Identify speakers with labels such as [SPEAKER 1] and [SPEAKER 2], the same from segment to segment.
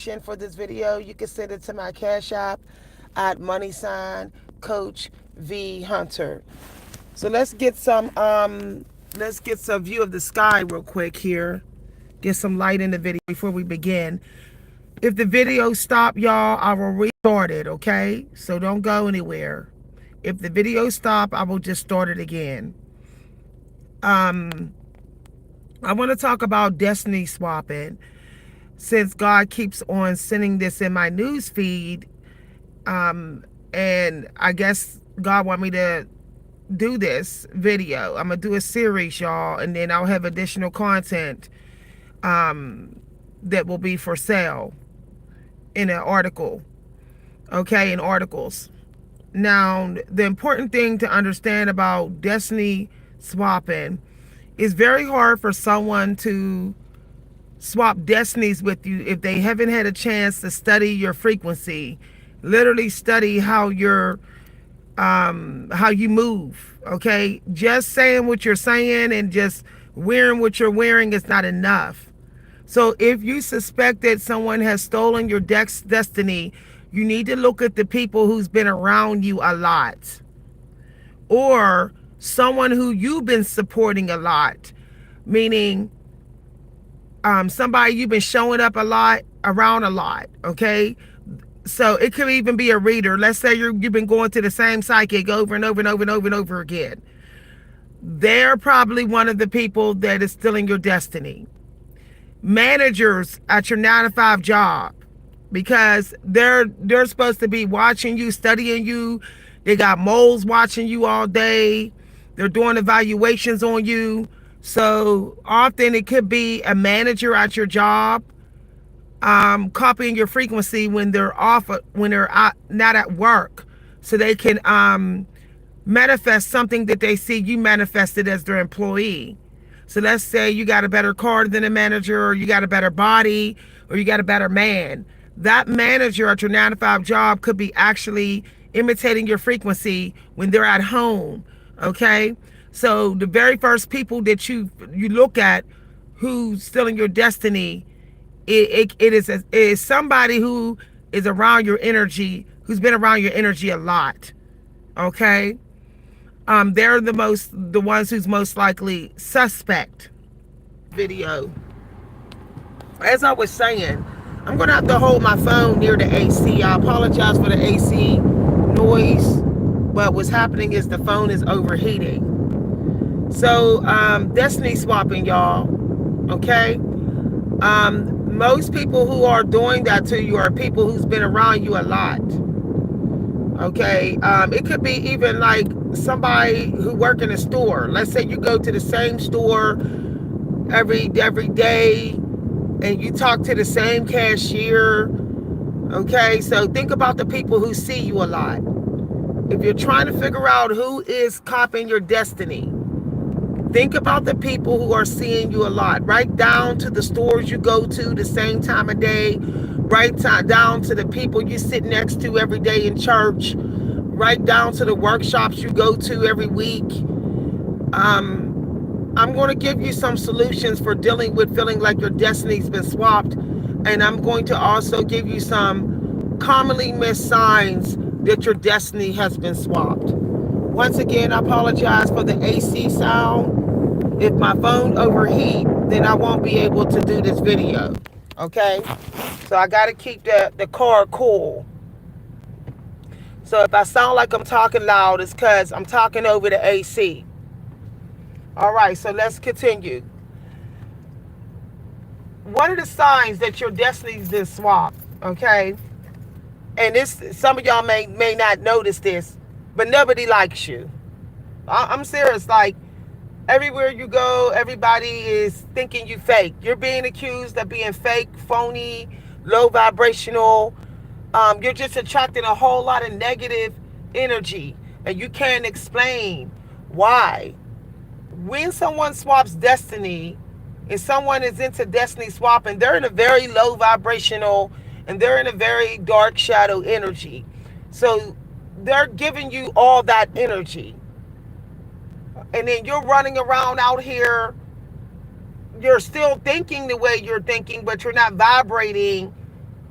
[SPEAKER 1] for this video, you can send it to my Cash App at Coach V Hunter. So let's get some view of the sky real quick here. Get some light in the video before we begin. If the video stop, y'all, I will restart it, okay? So don't go anywhere. If the video stop, I will just start it again. I want to talk about destiny swapping, since God keeps on sending this in my news feed. And I guess God want me to do this video. I'm gonna do a series, y'all, and then I'll have additional content that will be for sale in an article, okay, in articles. Now, the important thing to understand about destiny swapping, it's very hard for someone to swap destinies with you if they haven't had a chance to study your frequency, literally study how you move. Okay, just saying what you're saying and just wearing what you're wearing is not enough. So if you suspect that someone has stolen your destiny, you need to look at the people who's been around you a lot, or someone who you've been supporting a lot, meaning somebody you've been showing up a lot, around a lot, okay? So it could even be a reader. Let's say you've been going to the same psychic over and over and over and over and over again. They're probably one of the people that is stealing your destiny. Managers at your 9 to 5 job, because they're supposed to be watching you, studying you. They got moles watching you all day. They're doing evaluations on you. So often it could be a manager at your job copying your frequency when they're not at work, so they can manifest something that they see you manifested as their employee. So let's say you got a better car than a manager, or you got a better body, or you got a better man. That manager at your 9 to 5 job could be actually imitating your frequency when they're at home, okay? So the very first people that you look at who's stealing your destiny, it is somebody who is around your energy, who's been around your energy a lot, okay? They're the ones who's most likely suspect. Video. As I was saying, I'm gonna have to hold my phone near the AC. I apologize for the AC noise, but what's happening is the phone is overheating. So destiny swapping, y'all, okay? Most people who are doing that to you are people who's been around you a lot, okay? It could be even like somebody who work in a store. Let's say you go to the same store every day and you talk to the same cashier, okay? So think about the people who see you a lot. If you're trying to figure out who is copying your destiny, think about the people who are seeing you a lot, right down to the stores you go to the same time of day, right down to the people you sit next to every day in church, right down to the workshops you go to every week. I'm going to give you some solutions for dealing with feeling like your destiny's been swapped, and I'm going to also give you some commonly missed signs that your destiny has been swapped. Once again, I apologize for the AC sound. If my phone overheat, then I won't be able to do this video, okay? So I got to keep the car cool. So if I sound like I'm talking loud, it's because I'm talking over the AC. All right, so let's continue. One of the signs that your destiny's been swapped, okay? And this, some of y'all may not notice this, but nobody likes you. I'm serious. Like, everywhere you go, everybody is thinking you fake. You're being accused of being fake, phony, low vibrational. You're just attracting a whole lot of negative energy, and you can't explain why. When someone swaps destiny, and someone is into destiny swapping, they're in a very low vibrational, and they're in a very dark shadow energy. So they're giving you all that energy. And then you're running around out here, you're still thinking the way you're thinking, but you're not vibrating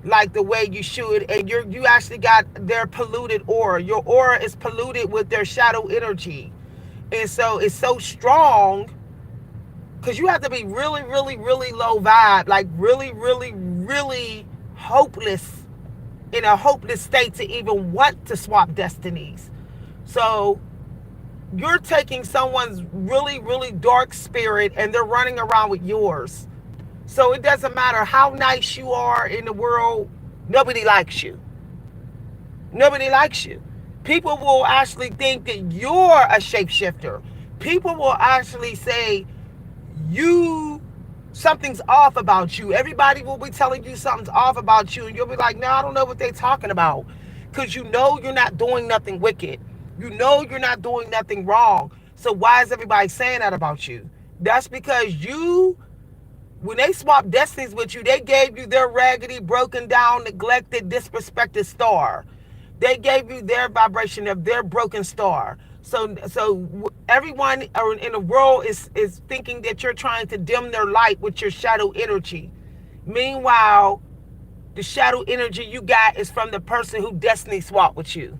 [SPEAKER 1] like the way you should, and you actually got their polluted aura. Your aura is polluted with their shadow energy, and so it's so strong because you have to be really, really, really low vibe, like really, really, really hopeless, in a hopeless state to even want to swap destinies. So you're taking someone's really, really dark spirit and they're running around with yours. So it doesn't matter how nice you are in the world, nobody likes you. Nobody likes you. People will actually think that you're a shapeshifter. People will actually say you something's off about you. Everybody will be telling you something's off about you, and you'll be like, no, I don't know what they're talking about. Because you know you're not doing nothing wicked. You know you're not doing nothing wrong. So why is everybody saying that about you? That's because you, when they swapped destinies with you, they gave you their raggedy, broken down, neglected, disrespected star. They gave you their vibration of their broken star. So everyone in the world is thinking that you're trying to dim their light with your shadow energy. Meanwhile, the shadow energy you got is from the person who destiny swapped with you.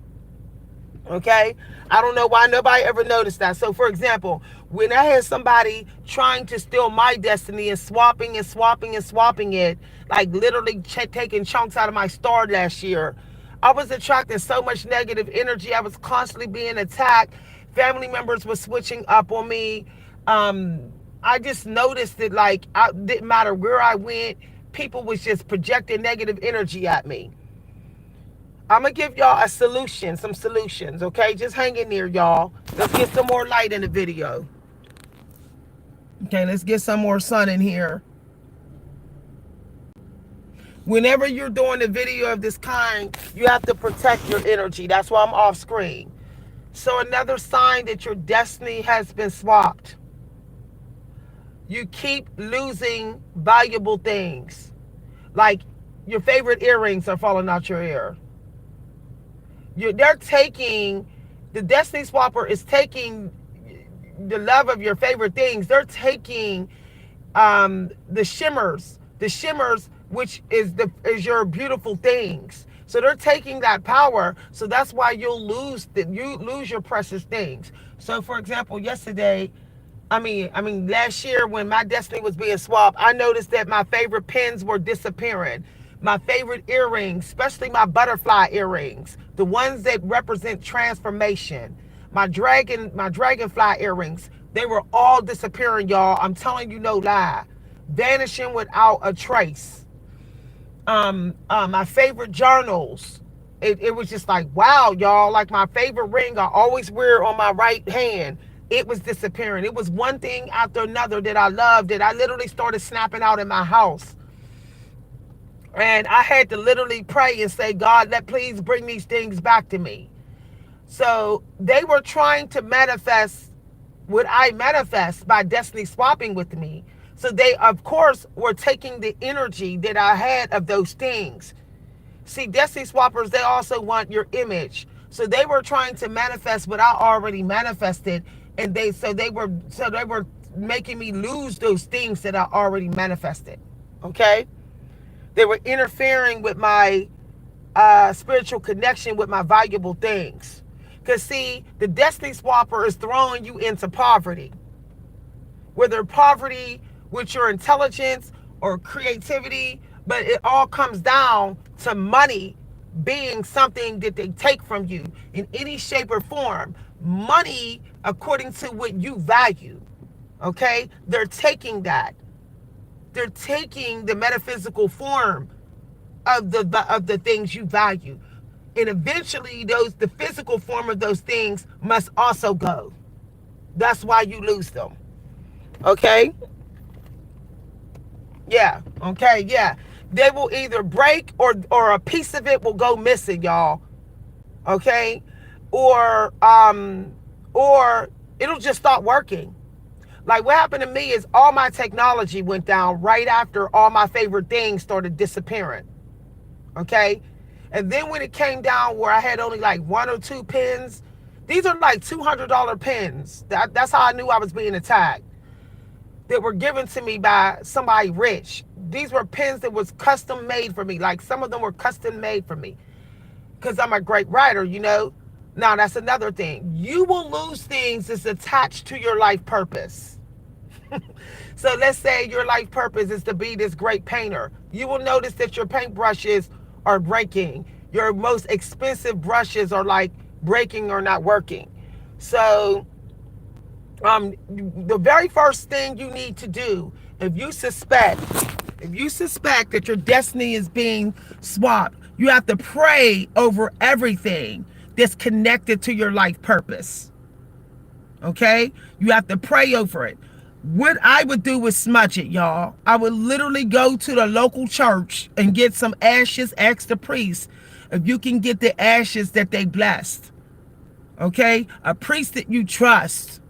[SPEAKER 1] Okay? I don't know why nobody ever noticed that. So, for example, when I had somebody trying to steal my destiny and swapping and swapping and swapping it, like literally taking chunks out of my star last year, I was attracting so much negative energy. I was constantly being attacked. Family members were switching up on me. I just noticed that, like, it didn't matter where I went, people was just projecting negative energy at me. I'm gonna give y'all a solution, some solutions, okay? Just hang in there, y'all. Let's get some more light in the video. Okay, let's get some more sun in here. Whenever you're doing a video of this kind, you have to protect your energy. That's why I'm off screen. So another sign that your destiny has been swapped. You keep losing valuable things. Like your favorite earrings are falling out your ear. They're taking, the destiny swapper is taking the love of your favorite things. They're taking the shimmers, which is your beautiful things. So they're taking that power. So that's why you lose your precious things. So for example, last year when my destiny was being swapped, I noticed that my favorite pens were disappearing. My favorite earrings, especially my butterfly earrings, the ones that represent transformation, my dragonfly earrings, they were all disappearing, y'all. I'm telling you no lie. Vanishing without a trace. My favorite journals, it was just like, wow, y'all, like my favorite ring I always wear on my right hand, it was disappearing. It was one thing after another that I loved, that I literally started snapping out in my house. And I had to literally pray and say, God, please bring these things back to me. So they were trying to manifest what I manifest by destiny swapping with me. So they, of course, were taking the energy that I had of those things. See, destiny swappers, they also want your image. So they were trying to manifest what I already manifested, and they were making me lose those things that I already manifested. Okay? They were interfering with my spiritual connection with my valuable things. Because see, the destiny swapper is throwing you into poverty. Whether poverty with your intelligence or creativity, but it all comes down to money being something that they take from you in any shape or form. Money according to what you value. Okay? They're taking that. They're taking the metaphysical form of the things you value. And eventually the physical form of those things must also go. That's why you lose them. Okay? Yeah. Okay, yeah. They will either break or a piece of it will go missing, y'all. Okay? Or it'll just stop working. Like what happened to me is all my technology went down right after all my favorite things started disappearing. Okay? And then when it came down where I had only like one or two pens, these are like $200 pens. That's how I knew I was being attacked. That were given to me by somebody rich. these were pens that was custom made for me. Like some of them were custom made for me because I'm a great writer, you know. Now that's another thing. You will lose things that's attached to your life purpose. So let's say your life purpose is to be this great painter. You will notice that your paintbrushes are breaking. Your most expensive brushes are like breaking or not working. So the very first thing you need to do, if you suspect that your destiny is being swapped, you have to pray over everything that's connected to your life purpose. Okay? You have to pray over it. What I would do is smudge it, y'all. I would literally go to the local church and get some ashes, ask the priest if you can get the ashes that they blessed. Okay? A priest that you trust.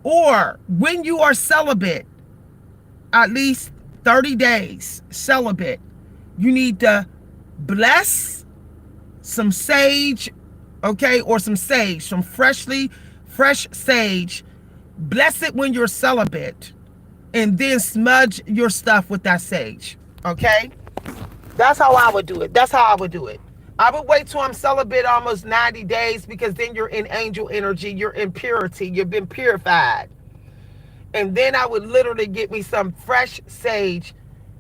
[SPEAKER 1] Or when you are celibate, at least 30 days celibate, you need to bless some sage, okay, or some sage, some fresh sage. Bless it when you're celibate, and then smudge your stuff with that sage, okay? That's how I would do it. That's how I would do it. I would wait till I'm celibate almost 90 days because then you're in angel energy, you're in purity, you've been purified. And then I would literally get me some fresh sage,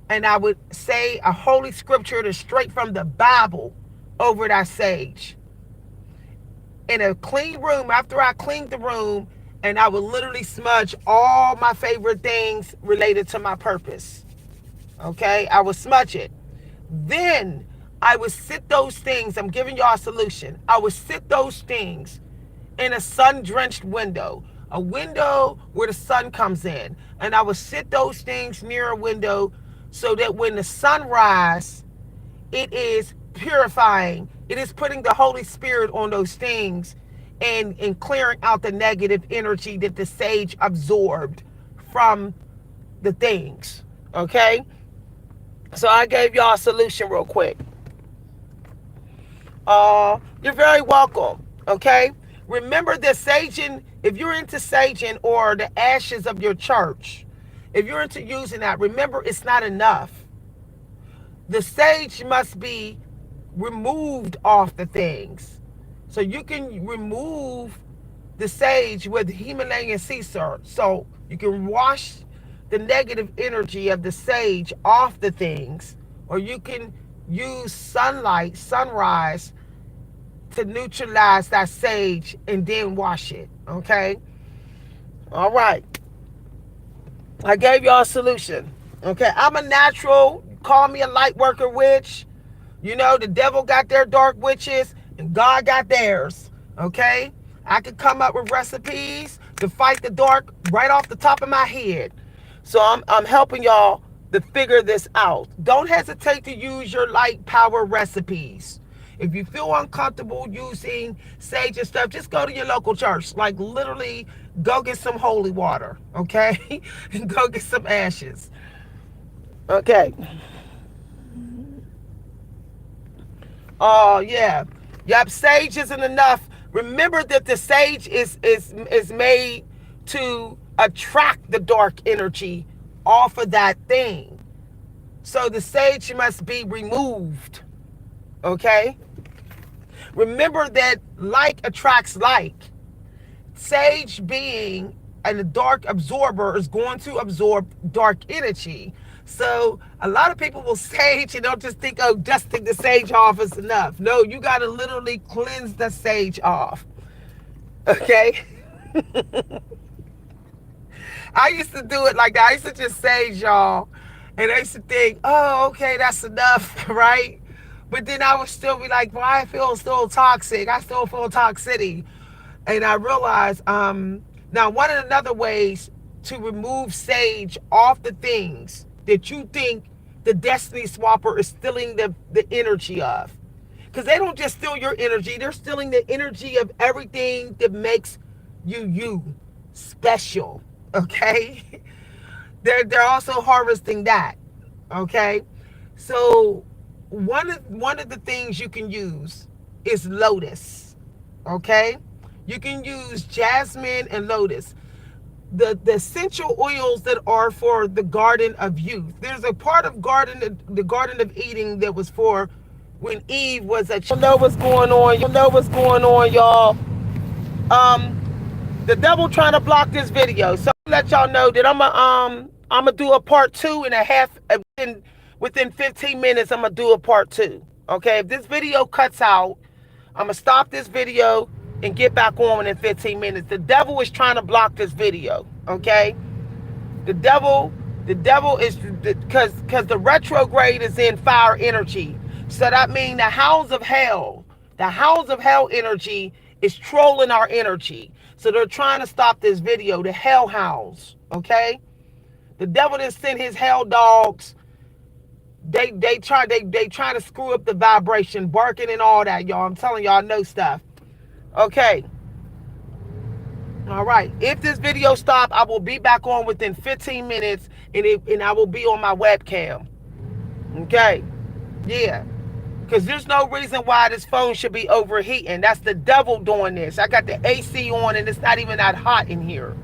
[SPEAKER 1] and I would say a holy scripture that's straight from the Bible over that sage. In a clean room, after I cleaned the room, and I would literally smudge all my favorite things related to my purpose. Okay? I would smudge it. Then I would sit those things, I'm giving y'all a solution. I would sit those things in a sun-drenched window, a window where the sun comes in. And I would sit those things near a window so that when the sun rises, it is purifying. It is putting the Holy Spirit on those things and clearing out the negative energy that the sage absorbed from the things. Okay? So I gave y'all a solution real quick. You're very welcome. Okay? Remember that saging, if you're into saging or the ashes of your church, if you're into using that, remember it's not enough. The sage must be removed off the things. So you can remove the sage with Himalayan sea salt. So you can wash the negative energy of the sage off the things, or you can use sunlight, sunrise, to neutralize that sage and then wash it. Okay? All right. I gave y'all a solution. Okay? I'm a natural. Call me a light worker witch. You know, the devil got their dark witches and God got theirs. Okay? I could come up with recipes to fight the dark right off the top of my head. So I'm helping y'all to figure this out. Don't hesitate to use your light power recipes. If you feel uncomfortable using sage and stuff, just go to your local church. Like literally go get some holy water, okay? And go get some ashes. Okay. Oh, yeah. Yep, sage isn't enough. Remember that the sage is made to attract the dark energy off of that thing. So the sage must be removed. Okay? Remember that like attracts like. Sage being a dark absorber is going to absorb dark energy. So a lot of people will sage and don't just think, oh, dusting the sage off is enough. No, you got to literally cleanse the sage off. Okay? I used to do it like that. I used to just sage, y'all. And I used to think, oh, okay, that's enough, right? But then I would still be like, well, I feel still toxic. I still feel toxicity. And I realized, now one of the other ways to remove sage off the things that you think the destiny swapper is stealing the energy of. Because they don't just steal your energy, they're stealing the energy of everything that makes you special. Okay? They're also harvesting that. Okay? So one of the things you can use is lotus. Okay? You can use jasmine and lotus. the essential oils that are for the Garden of Youth. There's a part of the Garden of Eden that was for when Eve was a child. You know what's going on. You know what's going on, y'all. Um, the devil trying to block this video. So let y'all know that I'm gonna do a part 2.5 within 15 minutes. I'm gonna do a part 2. Okay, if this video cuts out, I'm gonna stop this video and get back on in 15 minutes. The devil is trying to block this video. Okay, the devil is because the retrograde is in fire energy. So that means the hounds of hell energy is trolling our energy. So they're trying to stop this video. The hell hounds. Okay, the devil just sent his hell dogs. They try to screw up the vibration, barking and all that, y'all. I'm telling y'all, I know stuff. Okay. All right. If this video stops, I will be back on within 15 minutes, and I will be on my webcam. Okay. Yeah. Because there's no reason why this phone should be overheating. That's the devil doing this. I got the AC on, and it's not even that hot in here.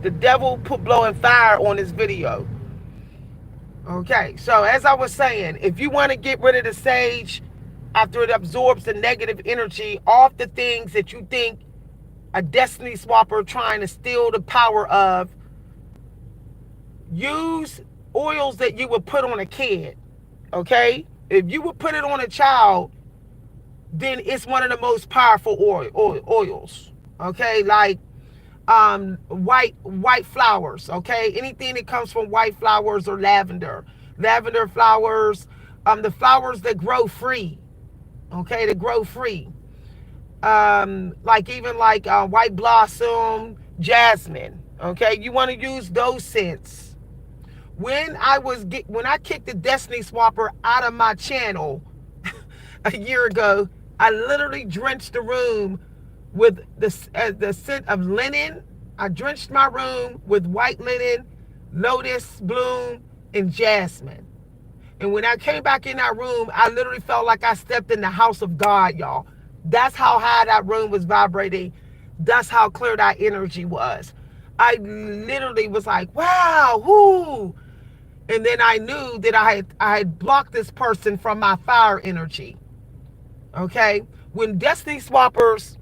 [SPEAKER 1] The devil put blowing fire on this video. Okay, so as I was saying, if you want to get rid of the sage after it absorbs the negative energy off the things that you think a destiny swapper trying to steal the power of, use oils that you would put on a kid. Okay, if you would put it on a child, then it's one of the most powerful oils. Okay, like white flowers. Okay, anything that comes from white flowers or lavender flowers, the flowers that grow free. Okay, that grow free. Like even like white blossom, jasmine. Okay, you want to use those scents. When I kicked the Destiny Swapper out of my channel a year ago, I literally drenched the room with the scent of linen. I drenched my room with white linen, lotus bloom, and jasmine. And when I came back in that room, I literally felt like I stepped in the house of God, y'all. That's how high that room was vibrating. That's how clear that energy was. I literally was like, wow, whoo. And then I knew that I had blocked this person from my fire energy. Okay? When Destiny Swappers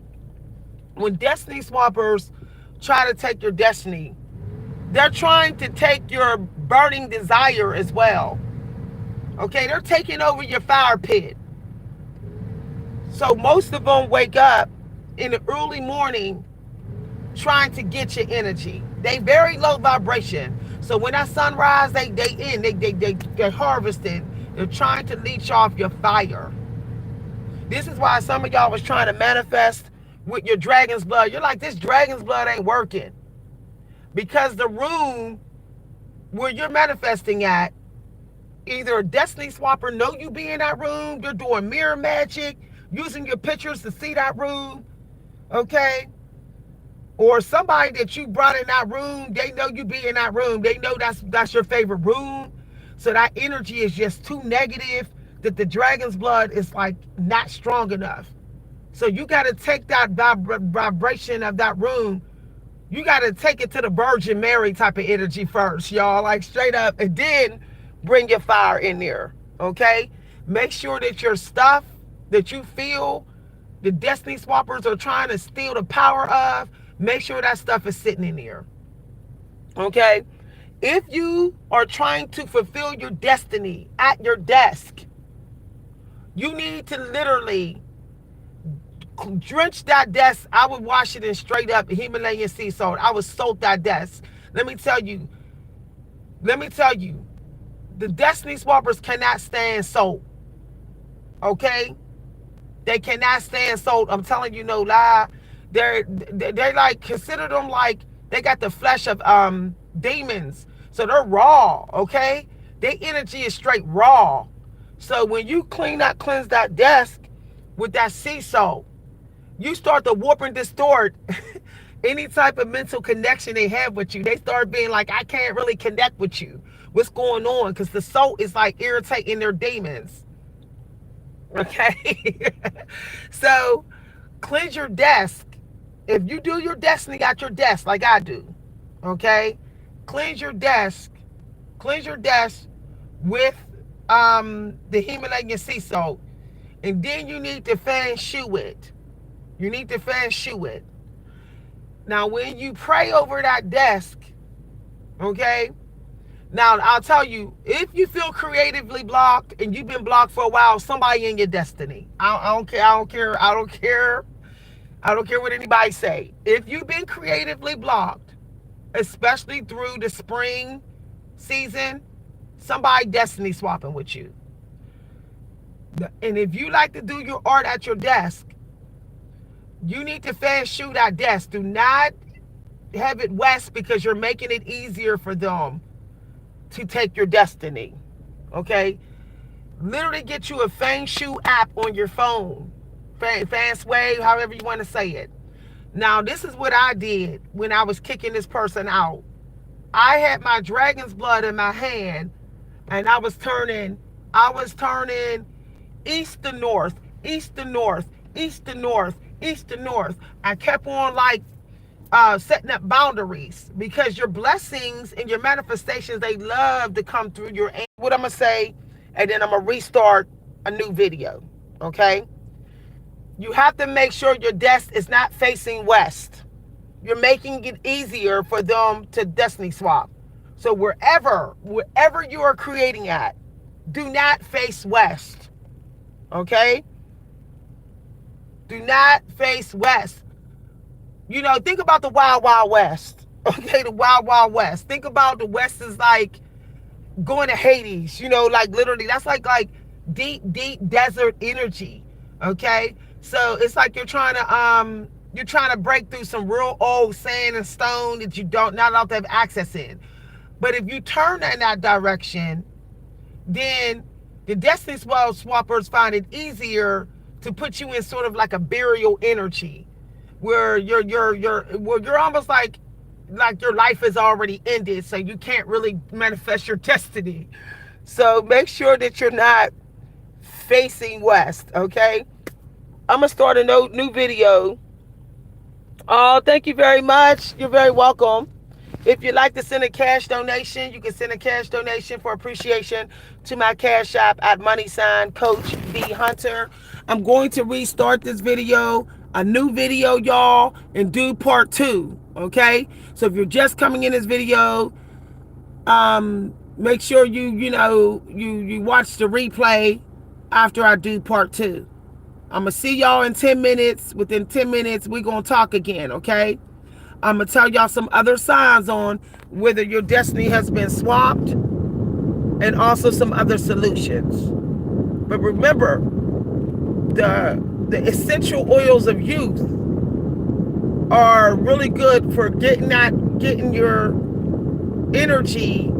[SPEAKER 1] try to take your destiny, they're trying to take your burning desire as well. Okay? They're taking over your fire pit. So most of them wake up in the early morning trying to get your energy. They very low vibration. So when that sunrise, they're harvesting. They're trying to leech off your fire. This is why some of y'all was trying to manifest with your dragon's blood. You're like, this dragon's blood ain't working. Because the room where you're manifesting at, either a destiny swapper know you be in that room, you're doing mirror magic, using your pictures to see that room, okay? Or somebody that you brought in that room, they know you be in that room. They know that's your favorite room. So that energy is just too negative that the dragon's blood is like not strong enough. So you got to take that vibration of that room. You got to take it to the Virgin Mary type of energy first, y'all. Like straight up, and then bring your fire in there, okay? Make sure that your stuff that you feel the Destiny Swappers are trying to steal the power of, make sure that stuff is sitting in there. Okay? If you are trying to fulfill your destiny at your desk, you need to literally drench that desk. I would wash it in straight up Himalayan sea salt. I would soak that desk. Let me tell you, the Destiny Swappers cannot stand salt. Okay? They cannot stand salt. I'm telling you no lie. They're like, consider them like they got the flesh of demons. So they're raw, okay? Their energy is straight raw. So when you cleanse that desk with that sea salt, you start to warp and distort any type of mental connection they have with you. They start being like, I can't really connect with you. What's going on? Because the salt is like irritating their demons. Okay? So cleanse your desk. If you do your destiny at your desk like I do, Okay? Cleanse your desk. Cleanse your desk with the Himalayan sea salt. And then you need to fan shoe it. You need to fan shoe it. Now, when you pray over that desk, okay? Now, I'll tell you, if you feel creatively blocked and you've been blocked for a while, somebody in your destiny. I don't care. I don't care. I don't care. I don't care what anybody say. If you've been creatively blocked, especially through the spring season, somebody destiny swapping with you. And if you like to do your art at your desk, you need to fan shoe that desk. Do not have it west because you're making it easier for them to take your destiny. Okay? Literally get you a feng shui app on your phone. Feng shui, however you want to say it. Now, this is what I did when I was kicking this person out. I had my dragon's blood in my hand and I was turning east to north, east to north, east to north, east to north. I kept on like setting up boundaries because your blessings and your manifestations, they love to come through your, what I'm going to say, and then I'm going to restart a new video. Okay? You have to make sure your desk is not facing west. You're making it easier for them to destiny swap. So wherever you are creating at, do not face west. Okay? Do not face west. You know, think about the Wild Wild West. Okay, the Wild Wild West. Think about the West is like going to Hades. You know, like literally, that's like deep desert energy. Okay, so it's like you're trying to break through some real old sand and stone that you not allowed to have access in. But if you turn in that direction, then the Destiny Swappers find it easier to put you in sort of like a burial energy, where you're almost like your life is already ended, so you can't really manifest your destiny. So make sure that you're not facing west. Okay, I'm gonna start a new video. Oh, thank you very much. You're very welcome. If you'd like to send a cash donation, you can send a cash donation for appreciation to my Cash App at #Coach B Hunter. I'm going to restart this video, a new video, y'all, and do part 2. Okay? So if you're just coming in this video, make sure you watch the replay after I do part 2. I'm gonna see y'all in 10 minutes. Within 10 minutes, we're gonna talk again, okay? I'm going to tell y'all some other signs on whether your destiny has been swapped and also some other solutions. But remember, the essential oils of youth are really good for getting your energy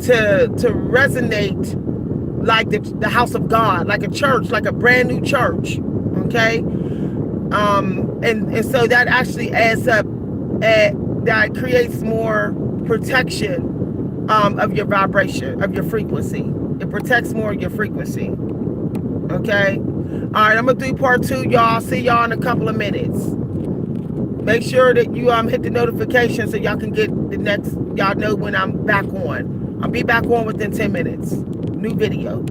[SPEAKER 1] to resonate like the house of God, like a church, like a brand new church, okay? And so that actually adds up. That creates more protection of your vibration, of your frequency. It protects more of your frequency. Okay? All right, I'm going to do part 2, y'all. See y'all in a couple of minutes. Make sure that you hit the notification so y'all can get the next, y'all know when I'm back on. I'll be back on within 10 minutes. New video.